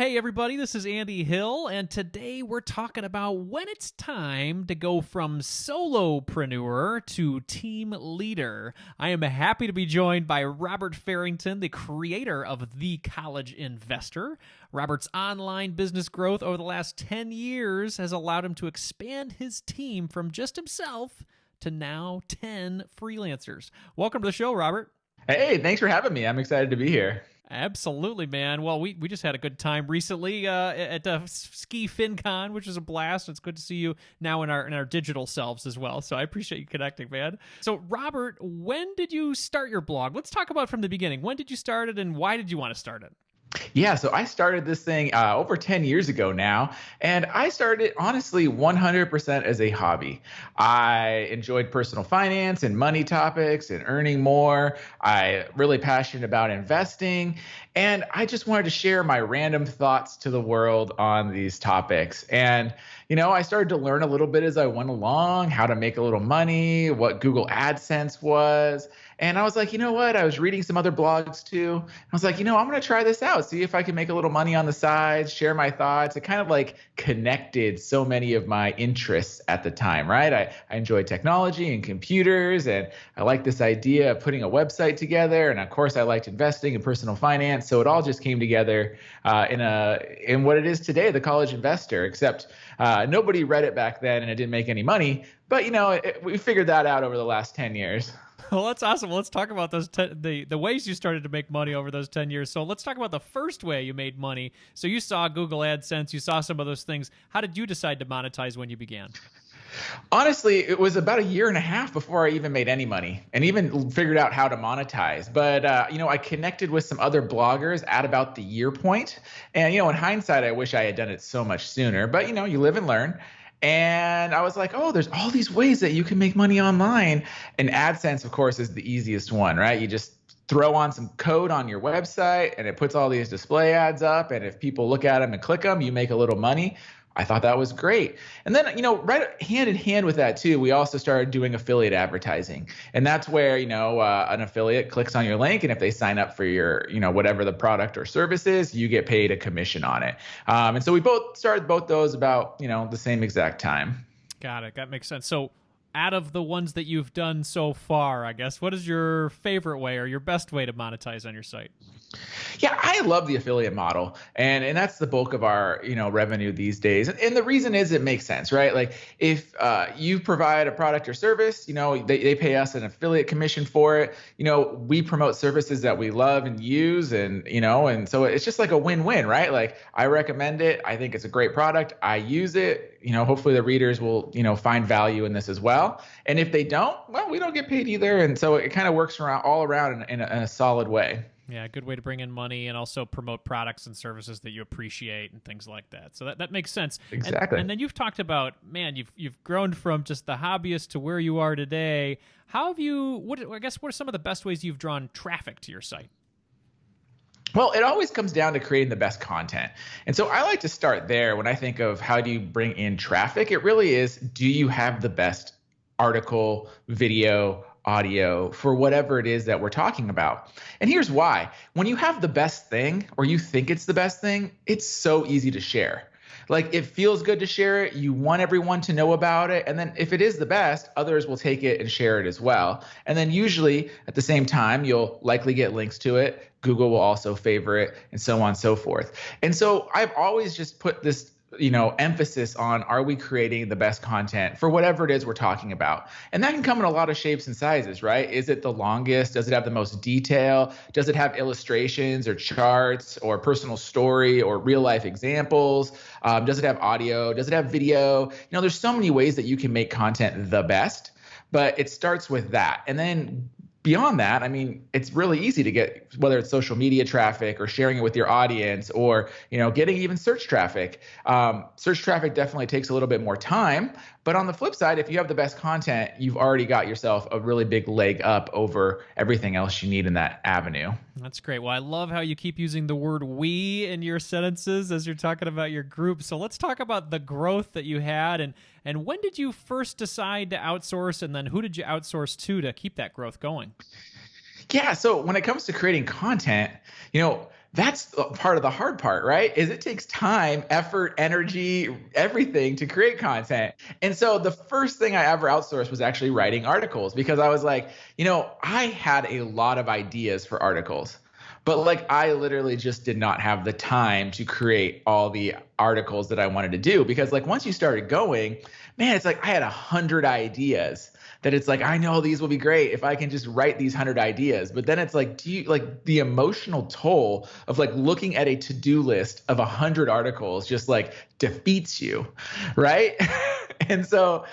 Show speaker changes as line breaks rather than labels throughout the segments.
Hey everybody, this is Andy Hill, and today we're talking about when it's time to go from solopreneur to team leader. I am happy to be joined by Robert Farrington, the creator of The College Investor. Robert's online business growth over the last 10 years has allowed him to expand his team from just himself to now 10 freelancers. Welcome to the show, Robert.
Hey, thanks for having me. I'm excited to be here.
Absolutely, man. Well, we just had a good time recently at Ski FinCon, which was a blast. It's good to see you now in our digital selves as well. So I appreciate you connecting, man. So, Robert, when did you start your blog? Let's talk about from the beginning. When did you start it, and why did you want to start it?
Yeah, so I started this thing over 10 years ago now, and I started it honestly 100% as a hobby. I enjoyed personal finance and money topics and earning more. I really passionate about investing, and I just wanted to share my random thoughts to the world on these topics. And I started to learn a little bit as I went along, how to make a little money, what Google AdSense was. And I was like, you know what? I was reading some other blogs too. I was like, I'm going to try this out, see if I can make a little money on the side, share my thoughts. It kind of like connected so many of my interests at the time, right? I enjoyed technology and computers, and I liked this idea of putting a website together. And of course, I liked investing and personal finance. So it all just came together in what it is today, The College Investor, except nobody read it back then and it didn't make any money. But, we figured that out over the last 10 years.
Well, that's awesome. Well, let's talk about those the ways you started to make money over those 10 years. So let's talk about the first way you made money. So you saw Google AdSense, you saw some of those things. How did you decide to monetize when you began?
Honestly, it was about a year and a half before I even made any money and even figured out how to monetize. But, I connected with some other bloggers at about the year point. And, in hindsight, I wish I had done it so much sooner. But, you live and learn. And I was like, oh, there's all these ways that you can make money online. And AdSense, of course, is the easiest one, right? You just throw on some code on your website and it puts all these display ads up. And if people look at them and click them, you make a little money. I thought that was great. And then, right hand in hand with that too, we also started doing affiliate advertising. And that's where, an affiliate clicks on your link. And if they sign up for your, whatever the product or service is, you get paid a commission on it. And so we both started both those about, the same exact time.
Got it. That makes sense. So out of the ones that you've done so far, I guess, what is your favorite way or your best way to monetize on your site?
Yeah, I love the affiliate model, and that's the bulk of our revenue these days. And the reason is it makes sense, right? Like if you provide a product or service, they pay us an affiliate commission for it. We promote services that we love and use, and so it's just like a win-win, right? Like I recommend it. I think it's a great product. I use it. Hopefully the readers will find value in this as well. And if they don't, well, we don't get paid either. And so it kind of works all around in a solid way.
Yeah, good way to bring in money and also promote products and services that you appreciate and things like that. So that makes sense.
Exactly.
And then you've talked about, man, you've grown from just the hobbyist to where you are today. How have you? What are some of the best ways you've drawn traffic to your site?
Well, it always comes down to creating the best content. And so I like to start there when I think of how do you bring in traffic. It really is, do you have the best article, video, audio for whatever it is that we're talking about? And here's why. When you have the best thing or you think it's the best thing, it's so easy to share. Like it feels good to share it. You want everyone to know about it. And then if it is the best, others will take it and share it as well. And then usually at the same time, you'll likely get links to it. Google will also favor it and so on and so forth. And so I've always just put this emphasis on, are we creating the best content for whatever it is we're talking about? And that can come in a lot of shapes and sizes, right? Is it the longest? Does it have the most detail? Does it have illustrations or charts or personal story or real life examples? Does it have audio? Does it have video? There's so many ways that you can make content the best, but it starts with that. And then beyond that, I mean, it's really easy to get, whether it's social media traffic or sharing it with your audience or, getting even search traffic. Search traffic definitely takes a little bit more time. But on the flip side, if you have the best content, you've already got yourself a really big leg up over everything else you need in that avenue.
That's great. Well, I love how you keep using the word we in your sentences as you're talking about your group. So let's talk about the growth that you had. And when did you first decide to outsource? And then who did you outsource to keep that growth going?
Yeah. So when it comes to creating content, that's part of the hard part, right? Is it takes time, effort, energy, everything to create content. And so the first thing I ever outsourced was actually writing articles, because I was like, I had a lot of ideas for articles, but like I literally just did not have the time to create all the articles that I wanted to do, because like once you started going, man, it's like I had 100 ideas that it's like, I know these will be great if I can just write these 100 ideas. But then it's like, do you like the emotional toll of like looking at a to-do list of 100 articles just like defeats you, right? And so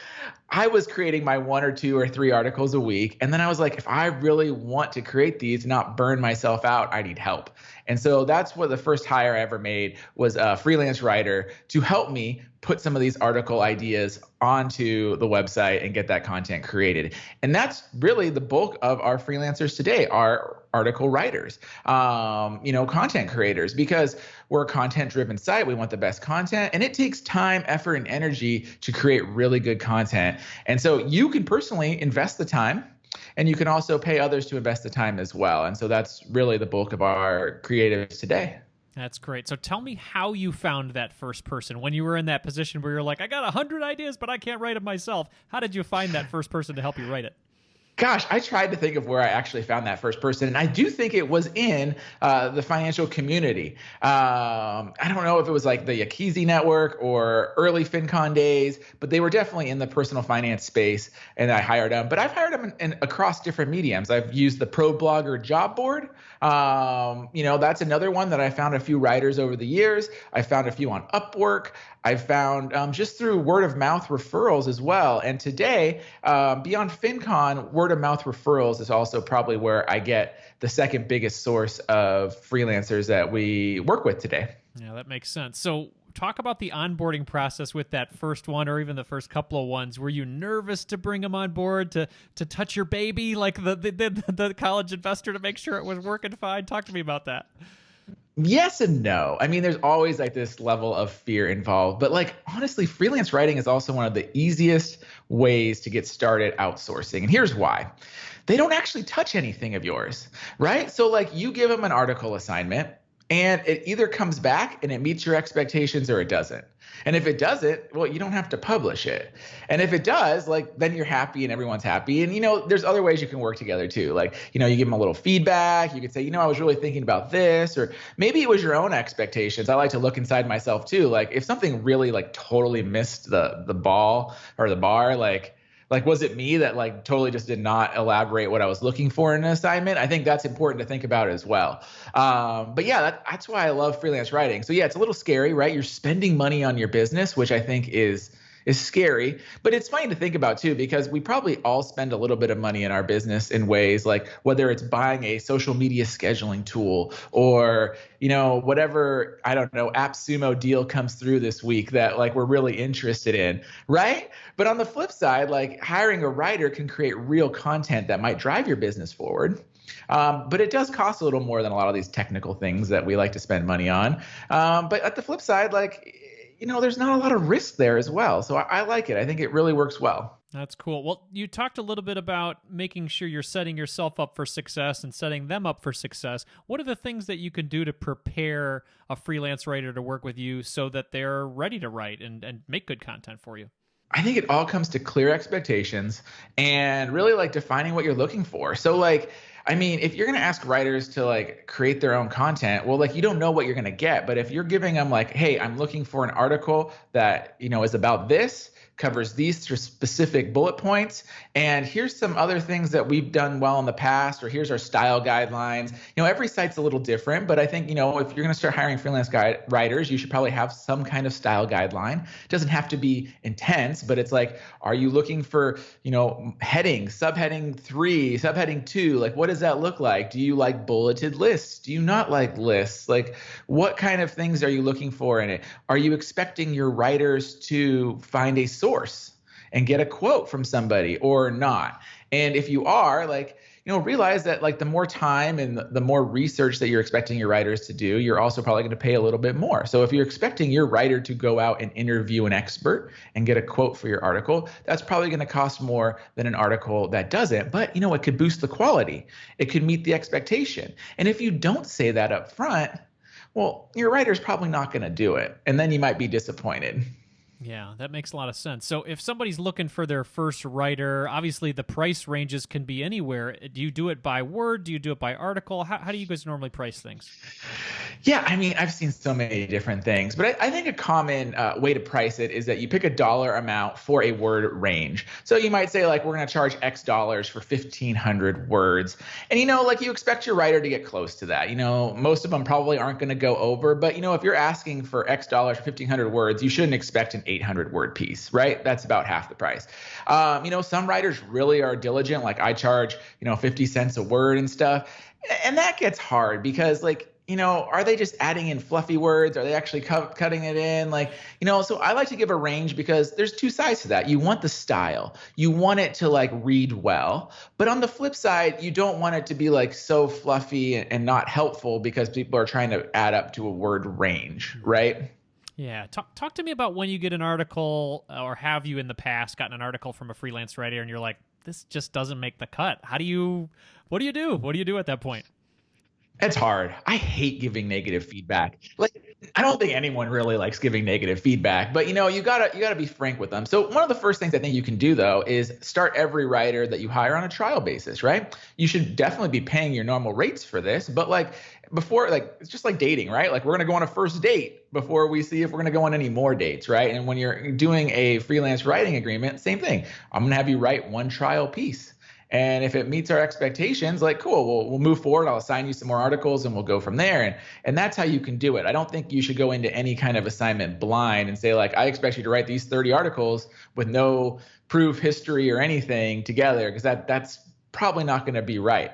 I was creating my 1 or 2 or 3 articles a week. And then I was like, if I really want to create these, not burn myself out, I need help. And so that's what the first hire I ever made was a freelance writer to help me put some of these article ideas onto the website and get that content created. And that's really the bulk of our freelancers today, are article writers, content creators, because we're a content-driven site. We want the best content, and it takes time, effort, and energy to create really good content. And so you can personally invest the time, and you can also pay others to invest the time as well. And so that's really the bulk of our creatives today.
That's great. So tell me how you found that first person when you were in that position where you're like, I got 100 ideas, but I can't write them myself. How did you find that first person to help you write it?
Gosh, I tried to think of where I actually found that first person, and I do think it was in the financial community. I don't know if it was like the Yakizi network or early FinCon days, but they were definitely in the personal finance space, and I hired them. But I've hired them across different mediums. I've used the Pro Blogger job board. That's another one that I found a few writers over the years. I found a few on Upwork. I've found just through word of mouth referrals as well. And today, beyond FinCon, word of mouth referrals is also probably where I get the second biggest source of freelancers that we work with today.
Yeah, that makes sense. So talk about the onboarding process with that first one, or even the first couple of ones. Were you nervous to bring them on board, to touch your baby like the college investor, to make sure it was working fine? Talk to me about that.
Yes and no. I mean, there's always like this level of fear involved, but like honestly, freelance writing is also one of the easiest ways to get started outsourcing. And here's why. They don't actually touch anything of yours, right? So like you give them an article assignment, and it either comes back and it meets your expectations or it doesn't. And if it doesn't, well, you don't have to publish it. And if it does, like, then you're happy and everyone's happy. And, there's other ways you can work together too. Like, you give them a little feedback. You could say, I was really thinking about this, or maybe it was your own expectations. I like to look inside myself too. Like if something really like totally missed the ball or the bar, like was it me that like totally just did not elaborate what I was looking for in an assignment? I think that's important to think about as well. But yeah, that's why I love freelance writing. So yeah, it's a little scary, right? You're spending money on your business, which I think is scary, but it's funny to think about too, because we probably all spend a little bit of money in our business in ways like whether it's buying a social media scheduling tool or, whatever, I don't know, AppSumo deal comes through this week that like we're really interested in, right? But on the flip side, like hiring a writer can create real content that might drive your business forward. But it does cost a little more than a lot of these technical things that we like to spend money on. But at the flip side, like, there's not a lot of risk there as well. So I like it. I think it really works well.
That's cool. Well, you talked a little bit about making sure you're setting yourself up for success and setting them up for success. What are the things that you can do to prepare a freelance writer to work with you so that they're ready to write and make good content for you?
I think it all comes to clear expectations and really like defining what you're looking for. So like, I mean, if you're going to ask writers to like create their own content, well, like you don't know what you're going to get. But if you're giving them like, hey, I'm looking for an article that, is about this, covers these specific bullet points, and here's some other things that we've done well in the past, or here's our style guidelines. Every site's a little different, but I think, if you're going to start hiring freelance writers, you should probably have some kind of style guideline. It doesn't have to be intense, but it's like, are you looking for, heading, subheading 3, subheading 2? Like, what does that look like? Do you like bulleted lists? Do you not like lists? Like, what kind of things are you looking for in it? Are you expecting your writers to find a source and get a quote from somebody or not? And if you are, like, realize that like the more time and the more research that you're expecting your writers to do, you're also probably going to pay a little bit more. So if you're expecting your writer to go out and interview an expert and get a quote for your article, that's probably going to cost more than an article that doesn't. But it could boost the quality. It could meet the expectation. And if you don't say that up front, well, your writer's probably not going to do it. And then you might be disappointed.
Yeah, that makes a lot of sense. So if somebody's looking for their first writer, obviously the price ranges can be anywhere. Do you do it by word? Do you do it by article? How do you guys normally price things?
Yeah, I mean, I've seen so many different things, but I think a common way to price it is that you pick a dollar amount for a word range. So you might say, like, we're going to charge X dollars for 1,500 words. And, like you expect your writer to get close to that. Most of them probably aren't going to go over, but, if you're asking for X dollars for 1,500 words, you shouldn't expect an 800 word piece, right? That's about half the price. Some writers really are diligent. Like I charge, 50 cents a word and stuff. And that gets hard because are they just adding in fluffy words? Are they actually cutting it in? So I like to give a range because there's two sides to that. You want the style. You want it to read well. But on the flip side, you don't want it to be so fluffy and not helpful because people are trying to add up to a word range, right?
Yeah. Talk to me about when you get an article, or have you in the past gotten an article from a freelance writer and you're like, this just doesn't make the cut. What do you do? What do you do at that point?
It's hard. I hate giving negative feedback. I don't think anyone really likes giving negative feedback, but you gotta be frank with them. So one of the first things I think you can do though is start every writer that you hire on a trial basis, right? You should definitely be paying your normal rates for this, but before, it's just like dating, right? We're gonna go on a first date before we see if we're gonna go on any more dates, right? And when you're doing a freelance writing agreement, same thing. I'm gonna have you write one trial piece. And if it meets our expectations, cool, we'll move forward. I'll assign you some more articles and we'll go from there. And that's how you can do it. I don't think you should go into any kind of assignment blind and say, I expect you to write these 30 articles with no proof, history, or anything together, because that's probably not going to be right.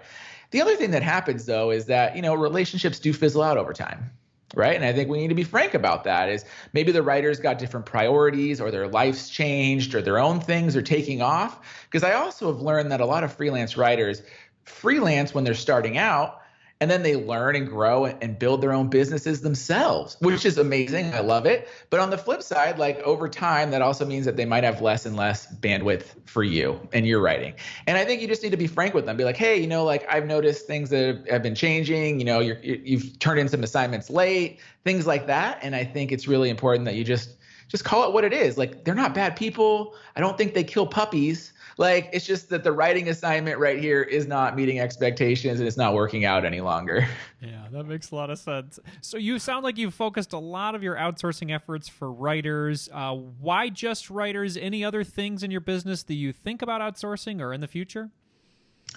The other thing that happens, though, is that, relationships do fizzle out over time. Right. And I think we need to be frank about that. Is maybe the writer's got different priorities, or their life's changed, or their own things are taking off. Because I also have learned that a lot of freelance writers freelance when they're starting out, and then they learn and grow and build their own businesses themselves, which is amazing. I love it. But on the flip side, over time, that also means that they might have less and less bandwidth for you and your writing. And I think you just need to be frank with them. Be like, hey, I've noticed things that have been changing. You've turned in some assignments late, things like that. And I think it's really important that you just call it what it is. They're not bad people. I don't think they kill puppies. It's just that the writing assignment right here is not meeting expectations and it's not working out any longer.
Yeah, that makes a lot of sense. So you sound like you've focused a lot of your outsourcing efforts for writers. Why just writers? Any other things in your business that you think about outsourcing or in the future?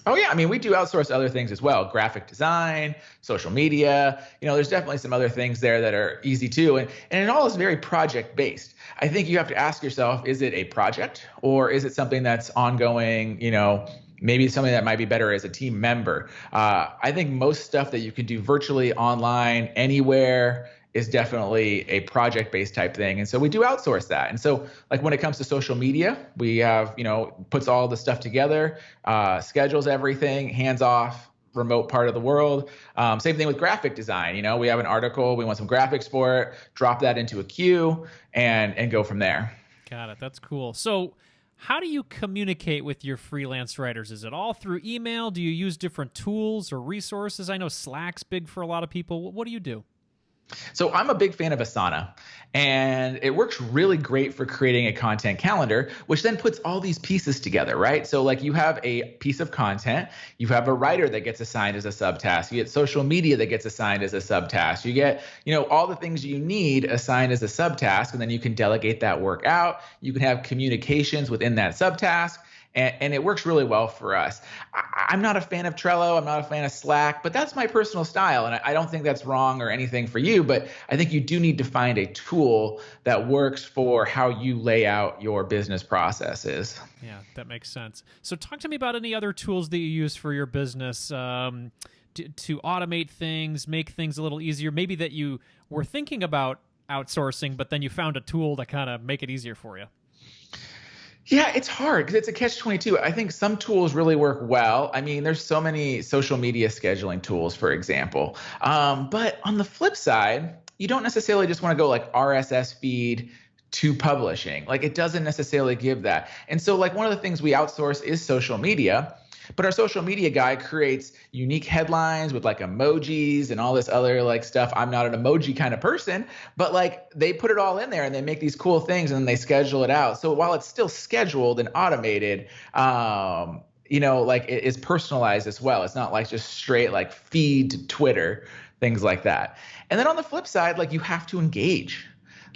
Oh, yeah. I mean, we do outsource other things as well. Graphic design, social media. There's definitely some other things there that are easy too. And it all is very project based. I think you have to ask yourself, is it a project or is it something that's ongoing? Maybe something that might be better as a team member. I think most stuff that you can do virtually, online, anywhere is definitely a project-based type thing. And so we do outsource that. And so when it comes to social media, we have, puts all the stuff together, schedules everything, hands off, remote part of the world. Same thing with graphic design. We have an article, we want some graphics for it, drop that into a queue and go from there.
Got it. That's cool. So how do you communicate with your freelance writers? Is it all through email? Do you use different tools or resources? I know Slack's big for a lot of people. What do you do?
So I'm a big fan of Asana, and it works really great for creating a content calendar, which then puts all these pieces together, right? So you have a piece of content, you have a writer that gets assigned as a subtask, you get social media that gets assigned as a subtask, you get, all the things you need assigned as a subtask, and then you can delegate that work out. You can have communications within that subtask. And it works really well for us. I'm not a fan of Trello. I'm not a fan of Slack, but that's my personal style. And I don't think that's wrong or anything for you, but I think you do need to find a tool that works for how you lay out your business processes.
Yeah, that makes sense. So talk to me about any other tools that you use for your business to automate things, make things a little easier, maybe that you were thinking about outsourcing, but then you found a tool to kind of make it easier for you.
Yeah, it's hard because it's a catch-22. I think some tools really work well. I mean, there's so many social media scheduling tools, for example. But on the flip side, you don't necessarily just want to go RSS feed to publishing. It doesn't necessarily give that. And so one of the things we outsource is social media. But our social media guy creates unique headlines with like emojis and all this other like stuff. I'm not an emoji kind of person, but like they put it all in there and they make these cool things and then they schedule it out. So while it's still scheduled and automated, like it is personalized as well. It's not like just straight like feed to Twitter, things like that. And then on the flip side, like you have to engage.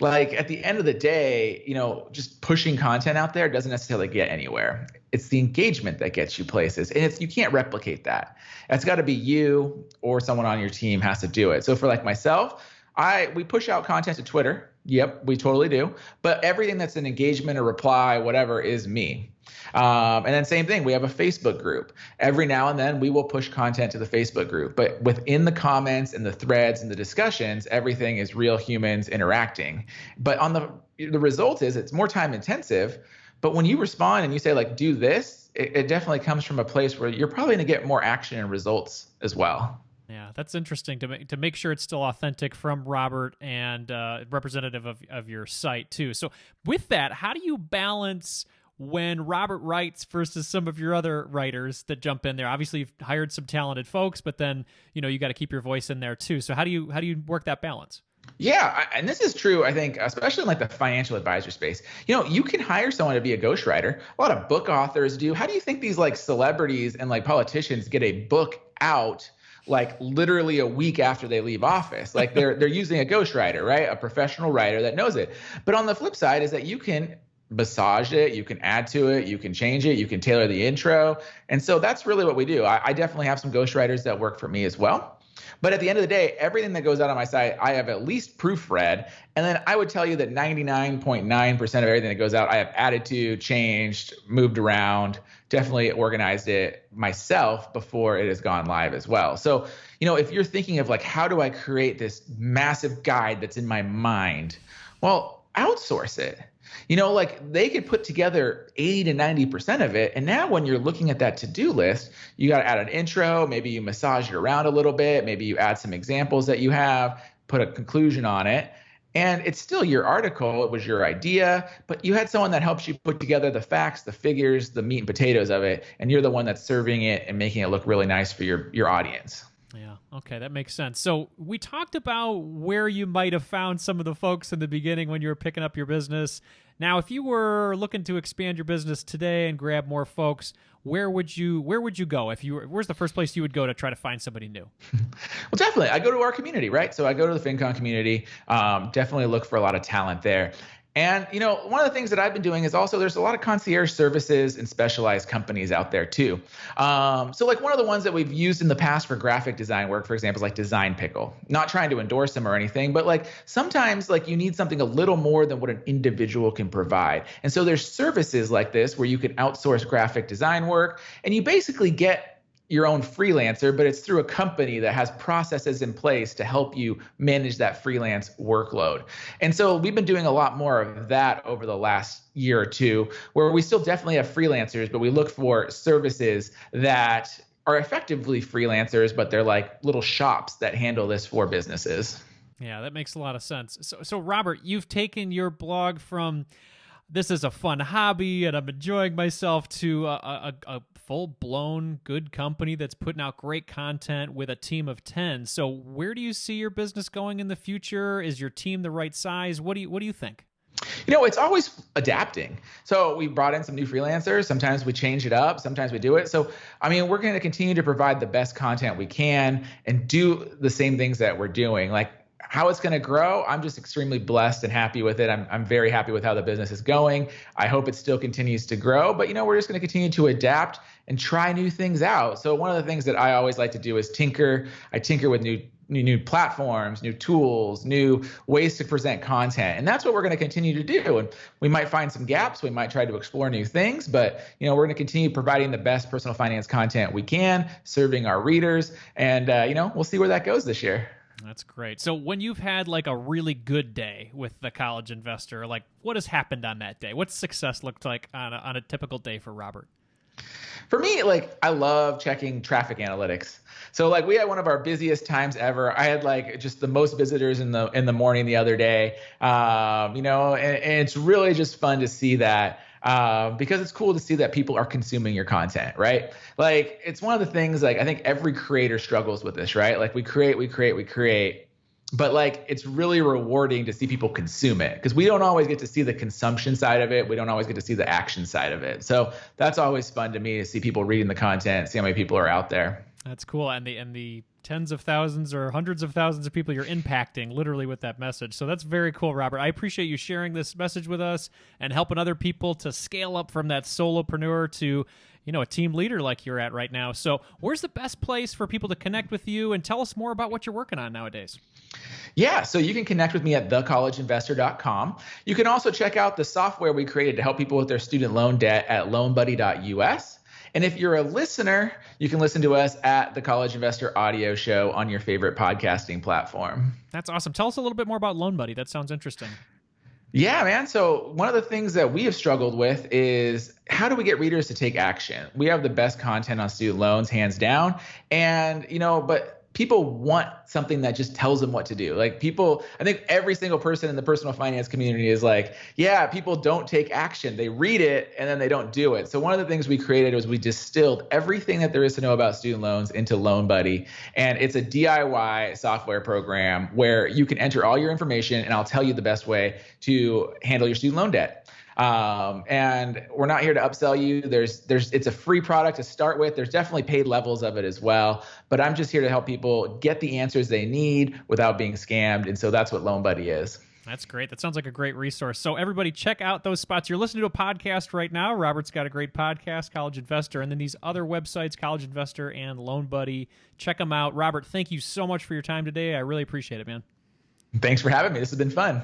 Like at the end of the day, just pushing content out there doesn't necessarily get anywhere. It's the engagement that gets you places. And you can't replicate that. It's got to be you or someone on your team has to do it. So for like myself, we push out content to Twitter. Yep, we totally do. But everything that's an engagement or reply, whatever, is me. And then same thing, we have a Facebook group. Every now and then we will push content to the Facebook group, but within the comments and the threads and the discussions, everything is real humans interacting. But on the result is it's more time intensive, but when you respond and you say like, do this, it definitely comes from a place where you're probably going to get more action and results as well.
Yeah, that's interesting to make sure it's still authentic from Robert and representative of your site too. So with that, how do you balance when Robert writes versus some of your other writers that jump in there? Obviously, you've hired some talented folks, but then you got to keep your voice in there too. So how do you work that balance?
Yeah, and this is true, I think, especially in like the financial advisor space. You can hire someone to be a ghostwriter. A lot of book authors do. How do you think these like celebrities and like politicians get a book out like literally a week after they leave office? Like they're using a ghostwriter, right? A professional writer that knows it. But on the flip side is that you can massage it, you can add to it, you can change it, you can tailor the intro. And so that's really what we do. I definitely have some ghostwriters that work for me as well. But at the end of the day, everything that goes out on my site, I have at least proofread. And then I would tell you that 99.9% of everything that goes out, I have added to, changed, moved around, definitely organized it myself before it has gone live as well. So, if you're thinking of like, how do I create this massive guide that's in my mind? Well, outsource it. Like they could put together 80 to 90% of it. And now when you're looking at that to-do list, you got to add an intro. Maybe you massage it around a little bit. Maybe you add some examples that you have, put a conclusion on it. And it's still your article. It was your idea, but you had someone that helps you put together the facts, the figures, the meat and potatoes of it. And you're the one that's serving it and making it look really nice for your audience.
Yeah. Okay. That makes sense. So we talked about where you might have found some of the folks in the beginning when you were picking up your business. Now, if you were looking to expand your business today and grab more folks, where would you go? Where's the first place you would go to try to find somebody new?
Well, definitely. I go to our community, right? So I go to the FinCon community, definitely look for a lot of talent there. And, one of the things that I've been doing is also there's a lot of concierge services and specialized companies out there too. So like one of the ones that we've used in the past for graphic design work, for example, is like Design Pickle. Not trying to endorse them or anything, but like sometimes like you need something a little more than what an individual can provide. And so there's services like this where you can outsource graphic design work and you basically get your own freelancer, but it's through a company that has processes in place to help you manage that freelance workload. And so we've been doing a lot more of that over the last year or two, where we still definitely have freelancers, but we look for services that are effectively freelancers, but they're like little shops that handle this for businesses.
Yeah, that makes a lot of sense. So Robert, you've taken your blog from this is a fun hobby and I'm enjoying myself to a full-blown good company that's putting out great content with a team of 10. So where do you see your business going in the future? Is your team the right size? What do you think?
It's always adapting. So we brought in some new freelancers. Sometimes we change it up. Sometimes we do it. So, we're going to continue to provide the best content we can and do the same things that we're doing. Like how it's going to grow, I'm just extremely blessed and happy with it. I'm very happy with how the business is going. I hope it still continues to grow, but we're just going to continue to adapt and try new things out. So one of the things that I always like to do is tinker. I tinker with new platforms, new tools, new ways to present content. And that's what we're going to continue to do. And we might find some gaps. We might try to explore new things, but we're going to continue providing the best personal finance content we can, serving our readers. And, we'll see where that goes this year.
That's great. So when you've had like a really good day with the college investor, like what has happened on that day? What's success looked like on a typical day for Robert?
For me, like I love checking traffic analytics. So like we had one of our busiest times ever. I had like just the most visitors in the morning the other day. And it's really just fun to see that. because it's cool to see that people are consuming your content, right? Like it's one of the things, like I think every creator struggles with this, right? Like we create, but like it's really rewarding to see people consume it, because we don't always get to see the consumption side of it. We don't always get to see the action side of it. So that's always fun to me, to see people reading the content, see how many people are out there.
That's cool. And the tens of thousands or hundreds of thousands of people you're impacting literally with that message. So that's very cool, Robert. I appreciate you sharing this message with us and helping other people to scale up from that solopreneur to, a team leader like you're at right now. So where's the best place for people to connect with you, and tell us more about what you're working on nowadays?
Yeah, so you can connect with me at thecollegeinvestor.com. You can also check out the software we created to help people with their student loan debt at loanbuddy.us. And if you're a listener, you can listen to us at the College Investor Audio Show on your favorite podcasting platform.
That's awesome. Tell us a little bit more about Loan Buddy. That sounds interesting.
Yeah, man. So one of the things that we have struggled with is, how do we get readers to take action? We have the best content on student loans, hands down. And, but people want something that just tells them what to do. Like I think every single person in the personal finance community is like, yeah, people don't take action. They read it and then they don't do it. So one of the things we created was we distilled everything that there is to know about student loans into Loan Buddy. And it's a DIY software program where you can enter all your information and I'll tell you the best way to handle your student loan debt. And we're not here to upsell you. It's a free product to start with. There's definitely paid levels of it as well, but I'm just here to help people get the answers they need without being scammed. And so that's what Loan Buddy is.
That's great. That sounds like a great resource. So everybody check out those spots. You're listening to a podcast right now. Robert's got a great podcast, College Investor, and then these other websites, College Investor and Loan Buddy. Check them out. Robert, thank you so much for your time today. I really appreciate it, man.
Thanks for having me. This has been fun.